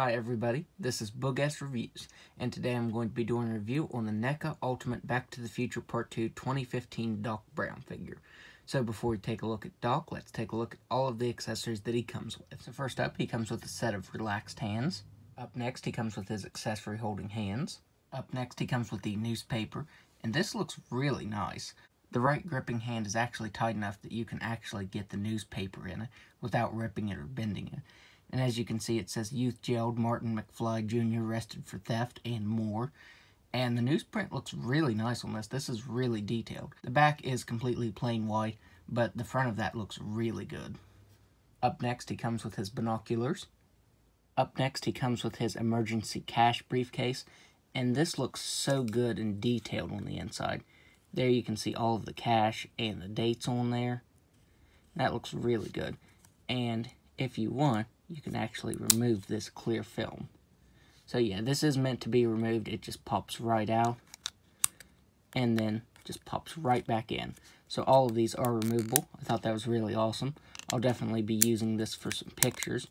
Hi everybody, this is Boogess Reviews, and today I'm going to be doing a review on the NECA Ultimate Back to the Future Part 2 2015 Doc Brown figure. So before we take a look at Doc, let's take a look at all of the accessories that he comes with. So first up, he comes with a set of relaxed hands. Up next, he comes with his accessory holding hands. Up next, he comes with the newspaper, and this looks really nice. The right gripping hand is actually tight enough that you can actually get the newspaper in it without ripping it or bending it. And as you can see, it says Youth Jailed Martin McFly Jr. Arrested for Theft and more. And the newsprint looks really nice on this. This is really detailed. The back is completely plain white, but the front of that looks really good. Up next, he comes with his binoculars. Up next, he comes with his emergency cash briefcase. And this looks so good and detailed on the inside. There you can see all of the cash and the dates on there. That looks really good. And if you want, you can actually remove this clear film. So yeah, this is meant to be removed. It just pops right out and then just pops right back in. So all of these are removable. I thought that was really awesome. I'll definitely be using this for some pictures.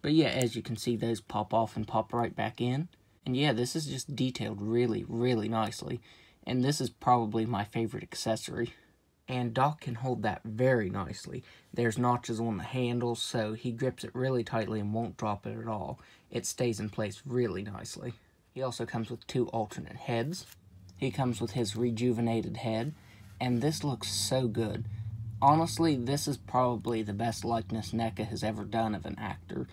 But yeah, as you can see, those pop off and pop right back in. And yeah, this is just detailed really, really nicely. And this is probably my favorite accessory. And Doc can hold that very nicely. There's notches on the handles, so he grips it really tightly and won't drop it at all. It stays in place really nicely. He also comes with two alternate heads. He comes with his rejuvenated head, and this looks so good. Honestly, this is probably the best likeness NECA has ever done of an actor.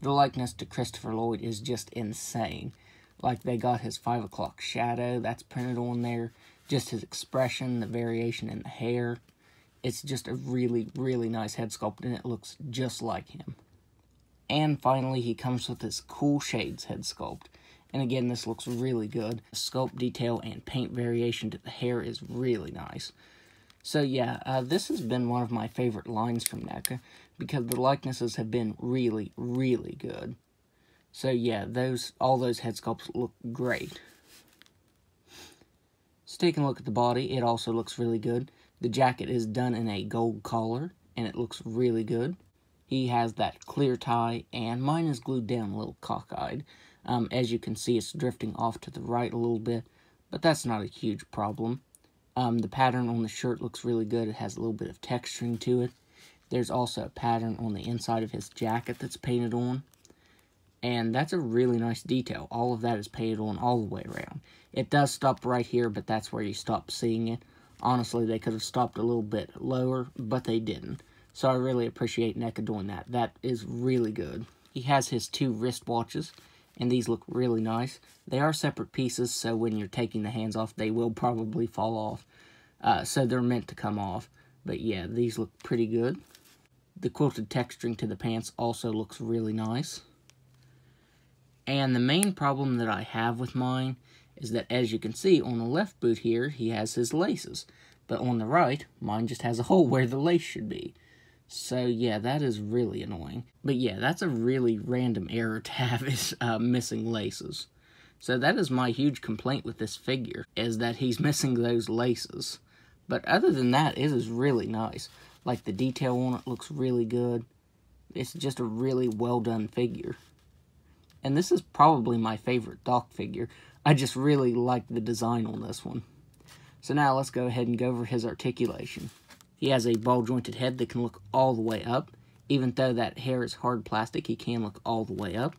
The likeness to Christopher Lloyd is just insane. Like, they got his 5 o'clock shadow, that's printed on there. Just his expression, the variation in the hair. It's just a really, really nice head sculpt, and it looks just like him. And finally, he comes with this cool shades head sculpt. And again, this looks really good. The sculpt detail and paint variation to the hair is really nice. So yeah, this has been one of my favorite lines from NECA, because the likenesses have been really, really good. So yeah, all those head sculpts look great. So taking a look at the body, it also looks really good. The jacket is done in a gold collar, and it looks really good. He has that clear tie, and mine is glued down a little cockeyed. As you can see, it's drifting off to the right a little bit, but that's not a huge problem. The pattern on the shirt looks really good. It has a little bit of texturing to it. There's also a pattern on the inside of his jacket that's painted on. And that's a really nice detail. All of that is painted on all the way around. It does stop right here, but that's where you stop seeing it. Honestly, they could have stopped a little bit lower, but they didn't. So I really appreciate NECA doing that. That is really good. He has his two wristwatches, and these look really nice. They are separate pieces, so when you're taking the hands off, they will probably fall off. So they're meant to come off. But yeah, these look pretty good. The quilted texturing to the pants also looks really nice. And the main problem that I have with mine is that, as you can see, on the left boot here, he has his laces. But on the right, mine just has a hole where the lace should be. So yeah, that is really annoying. But yeah, that's a really random error to have, is missing laces. So that is my huge complaint with this figure, is that he's missing those laces. But other than that, it is really nice. Like, the detail on it looks really good. It's just a really well done figure. And this is probably my favorite Doc figure. I just really like the design on this one. So now let's go ahead and go over his articulation. He has a ball-jointed head that can look all the way up. Even though that hair is hard plastic, he can look all the way up.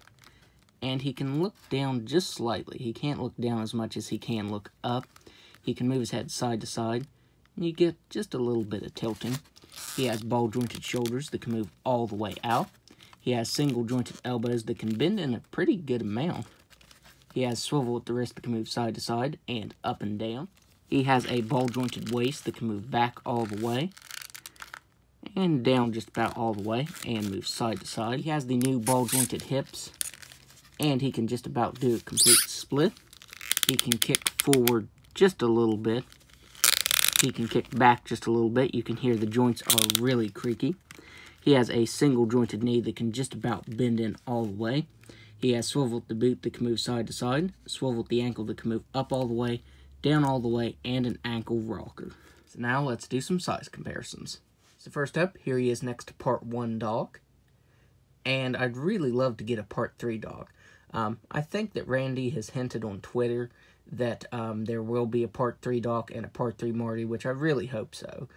And he can look down just slightly. He can't look down as much as he can look up. He can move his head side to side, and you get just a little bit of tilting. He has ball-jointed shoulders that can move all the way out. He has single-jointed elbows that can bend in a pretty good amount. He has swivel at the wrist that can move side to side and up and down. He has a ball-jointed waist that can move back all the way and down just about all the way and move side to side. He has the new ball-jointed hips, and he can just about do a complete split. He can kick forward just a little bit. He can kick back just a little bit. You can hear the joints are really creaky. He has a single-jointed knee that can just about bend in all the way. He has swivel at the boot that can move side to side, swivel at the ankle that can move up all the way, down all the way, and an ankle rocker. So now let's do some size comparisons. So first up, here he is next to Part 1 Doc. And I'd really love to get a Part 3 Doc. I think that Randy has hinted on Twitter that there will be a Part 3 Doc and a Part 3 Marty, which I really hope so.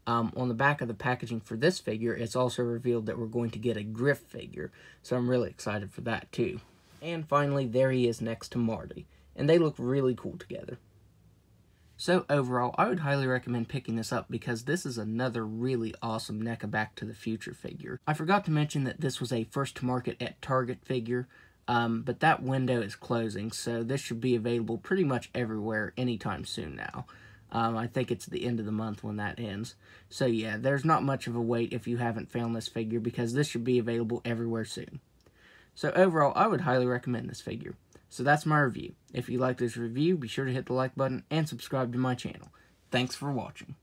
On the back of the packaging for this figure, it's also revealed that we're going to get a Griff figure, so I'm really excited for that too. And finally, there he is next to Marty, and they look really cool together. So overall, I would highly recommend picking this up because this is another really awesome NECA Back to the Future figure. I forgot to mention that this was a first to market at Target figure, but that window is closing, so this should be available pretty much everywhere anytime soon now. I think it's the end of the month when that ends. So yeah, there's not much of a wait if you haven't found this figure because this should be available everywhere soon. So overall, I would highly recommend this figure. So that's my review. If you like this review, be sure to hit the like button and subscribe to my channel. Thanks for watching.